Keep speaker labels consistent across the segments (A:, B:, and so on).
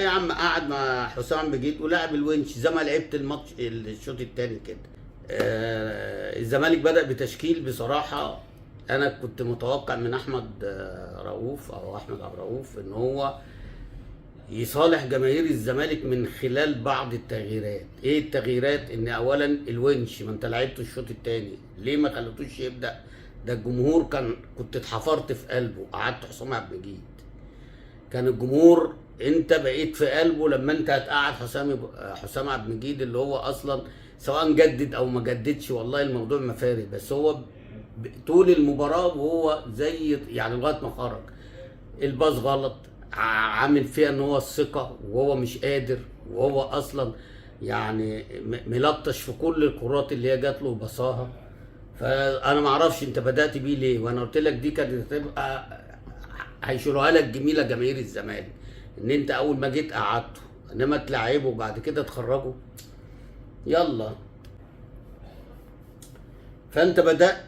A: يا عم قعد مع حسام بجيت ولعب الونش زي ما لعبت الماتش الشوط الثاني كده. الزمالك بدأ بتشكيل بصراحة. أنا كنت متوقع من أحمد رؤوف أو أحمد عبد الرؤوف إن هو يصالح جماهير الزمالك من خلال بعض التغييرات. ايه التغييرات؟ ان اولا الونش ما انت لعبته الشوط الثاني، ليه ما خليتوش يبدا؟ ده الجمهور كنت اتحفرت في قلبه، قعدت حسام عبد المجيد. كان الجمهور انت بقيت في قلبه لما انت هتقعد حسام عبد المجيد اللي هو اصلا سواء جدد او ما جددش، والله الموضوع ما فارق، بس هو طول المباراه وهو زي يعني لغايه ما خرج الباص غلط، عامل فيها ان هو الثقه وهو مش قادر، وهو اصلا يعني ملطش في كل الكرات اللي هي جات له وبصاها. فانا ما اعرفش انت بدات بيه ليه، وانا قلت لك دي كانت هتبقى هيشيلوها لك جميله جماهير الزمالك، ان انت اول ما جيت قعدته، انما تلعبه وبعد كده تخرجه. يلا. فانت بدات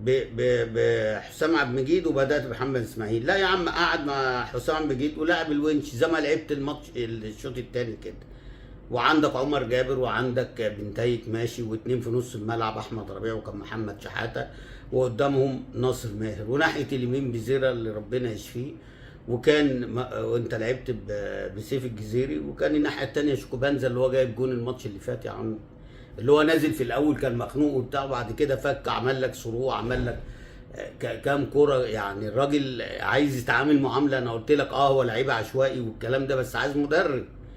A: بحسام عبد المجيد وبدات بمحمد اسماعيل. لا يا عم قعد مع حسام عبد المجيد ولعب الونش زي ما لعبت الماتش الشوط الثاني كده. وعندك عمر جابر وعندك بنتايك ماشي، واثنين في نص الملعب احمد ربيع وكان محمد شحاته، وقدامهم ناصر ماهر، وناحيه اليمين بزيرة اللي ربنا يشفيه، وانت لعبت بسيف الجزيري، وكان الناحيه الثانيه شيكوبانزا اللي هو جايب جون الماتش اللي فات يا عم، اللي هو نازل في الاول كان مخنوق وبتاع، وبعد كده فك عمل لك صروع، عمل لك كام كوره. يعني الراجل عايز يتعامل معامله، انا قلت لك هو لعيب عشوائي والكلام ده، بس عايز مدرب.